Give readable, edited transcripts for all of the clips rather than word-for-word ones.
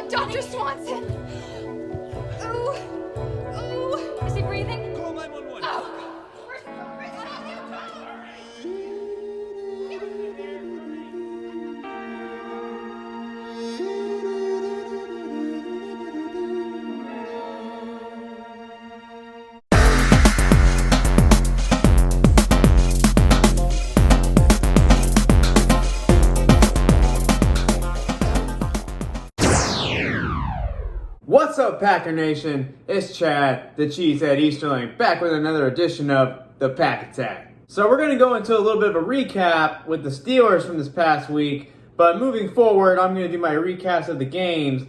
Dr. Swanson! Ooh. Ooh. Is he breathing? Call 911. Oh. What's up, Packer Nation? It's Chad, the Cheesehead Easterling, back with another edition of the Pack Attack. So we're going to go into a little bit of a recap with the Steelers from this past week, but moving forward, I'm going to do my recaps of the games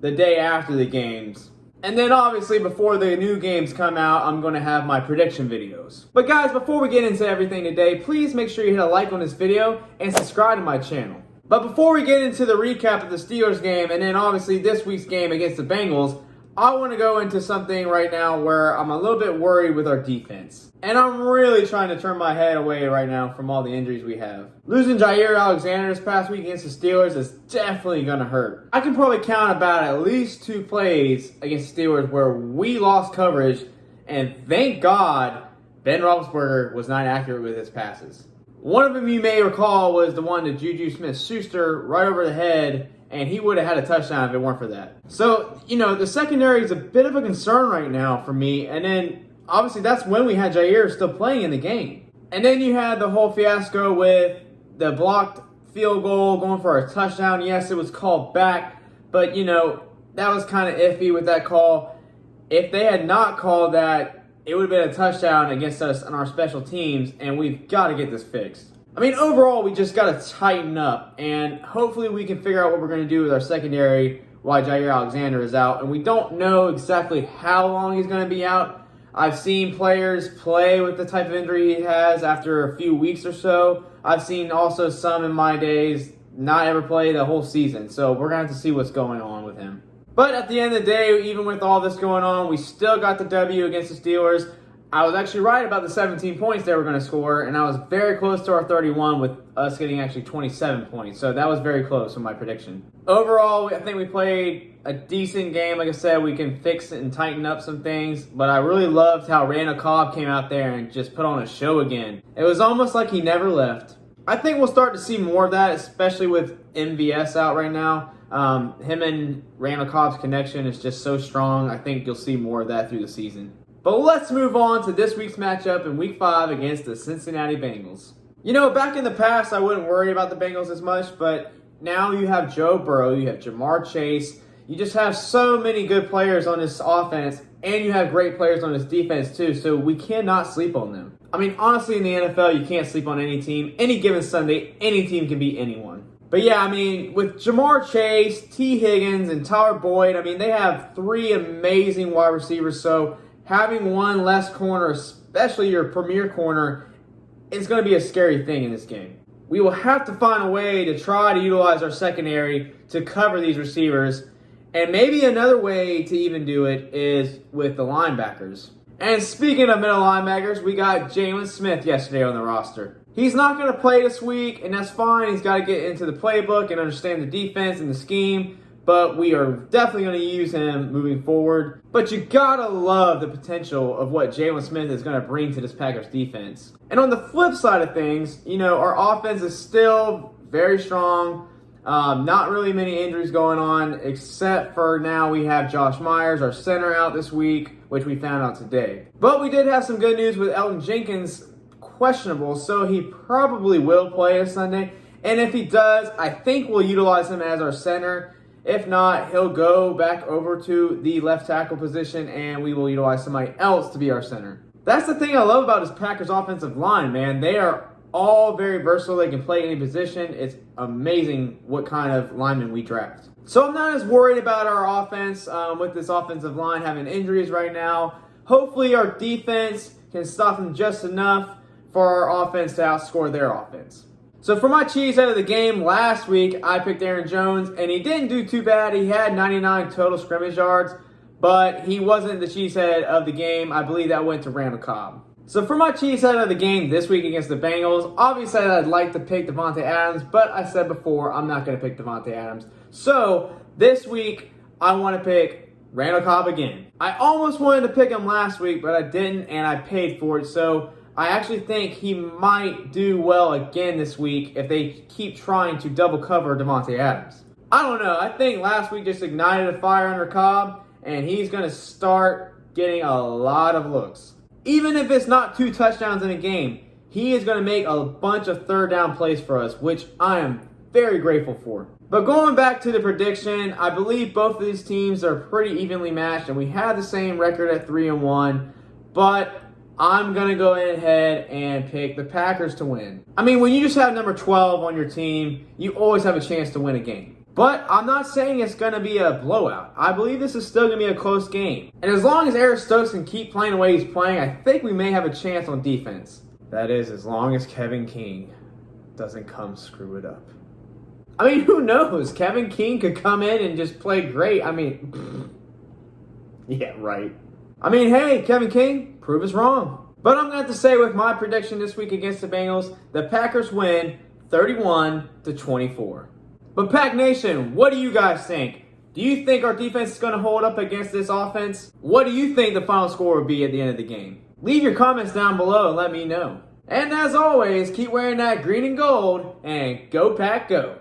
the day after the games. And then obviously before the new games come out, I'm going to have my prediction videos. But guys, before we get into everything today, please make sure you hit a like on this video and subscribe to my channel. But before we get into the recap of the Steelers game and then obviously this week's game against the Bengals, I want to go into something right now where I'm a little bit worried with our defense. And I'm really trying to turn my head away right now from all the injuries we have. Losing Jair Alexander this past week against the Steelers is definitely going to hurt. I can probably count about at least 2 plays against the Steelers where we lost coverage, and thank God Ben Roethlisberger was not accurate with his passes. One of them you may recall was the one to Juju Smith-Schuster right over the head, and he would have had a touchdown if it weren't for that. So, the secondary is a bit of a concern right now for me, and then obviously that's when we had Jair still playing in the game. And then you had the whole fiasco with the blocked field goal going for a touchdown. Yes, it was called back, but that was kind of iffy with that call. If they had not called that, it would have been a touchdown against us on our special teams, and we've got to get this fixed. I mean, overall, we just got to tighten up, and hopefully we can figure out what we're going to do with our secondary while Jair Alexander is out. And we don't know exactly how long he's going to be out. I've seen players play with the type of injury he has after a few weeks or so. I've seen also some in my days not ever play the whole season, so we're going to have to see what's going on with him. But at the end of the day, even with all this going on, we still got the W against the Steelers. I was actually right about the 17 points they were going to score, and I was very close to our 31 with us getting actually 27 points. So that was very close with my prediction. Overall, I think we played a decent game. Like I said, we can fix it and tighten up some things. But I really loved how Randall Cobb came out there and just put on a show again. It was almost like he never left. I think we'll start to see more of that, especially with MVS out right now. Him and Randall Cobb's connection is just so strong. I think you'll see more of that through the season. But let's move on to this week's matchup in Week 5 against the Cincinnati Bengals. Back in the past, I wouldn't worry about the Bengals as much, but now you have Joe Burrow, you have Jamar Chase. You just have so many good players on this offense, and you have great players on this defense too, so we cannot sleep on them. I mean, honestly, in the NFL, you can't sleep on any team. Any given Sunday, any team can beat anyone. But yeah, I mean, with Jamar Chase, T. Higgins, and Tyler Boyd, I mean, they have 3 amazing wide receivers, so having one less corner, especially your premier corner, is going to be a scary thing in this game. We will have to find a way to try to utilize our secondary to cover these receivers, and maybe another way to even do it is with the linebackers. And speaking of middle linebackers, we got Jalen Smith yesterday on the roster. He's not going to play this week, and that's fine. He's got to get into the playbook and understand the defense and the scheme, but we are definitely going to use him moving forward. But you got to love the potential of what Jalen Smith is going to bring to this Packers defense. And on the flip side of things, our offense is still very strong. Not really many injuries going on, except for now we have Josh Myers, our center, out this week, which we found out today. But we did have some good news with Elton Jenkins questionable, so he probably will play this Sunday. And if he does, I think we'll utilize him as our center. If not, he'll go back over to the left tackle position, and we will utilize somebody else to be our center. That's the thing I love about this Packers offensive line, man. They are all very versatile. They can play any position. It's amazing what kind of linemen we draft. So I'm not as worried about our offense with this offensive line having injuries right now. Hopefully our defense can stop them just enough for our offense to outscore their offense. So for my cheesehead of the game last week, I picked Aaron Jones, and he didn't do too bad. He had 99 total scrimmage yards, but he wasn't the cheesehead of the game. I believe that went to Randall Cobb. So for my cheesehead of the game this week against the Bengals, obviously I'd like to pick Davante Adams, but I said before, I'm not going to pick Davante Adams. So this week, I want to pick Randall Cobb again. I almost wanted to pick him last week, but I didn't, and I paid for it. So I actually think he might do well again this week if they keep trying to double cover Davante Adams. I don't know. I think last week just ignited a fire under Cobb, and he's going to start getting a lot of looks. Even if it's not 2 touchdowns in a game, he is going to make a bunch of third down plays for us, which I am very grateful for. But going back to the prediction, I believe both of these teams are pretty evenly matched, and we have the same record at 3-1. But I'm going to go ahead and pick the Packers to win. I mean, when you just have number 12 on your team, you always have a chance to win a game. But I'm not saying it's going to be a blowout. I believe this is still going to be a close game. And as long as Eric Stokes can keep playing the way he's playing, I think we may have a chance on defense. That is, as long as Kevin King doesn't come screw it up. I mean, who knows? Kevin King could come in and just play great. I mean, yeah, right. I mean, hey, Kevin King, prove us wrong. But I'm going to have to say with my prediction this week against the Bengals, the Packers win 31-24. But Pack Nation, what do you guys think? Do you think our defense is going to hold up against this offense? What do you think the final score will be at the end of the game? Leave your comments down below and let me know. And as always, keep wearing that green and gold, and go Pack go!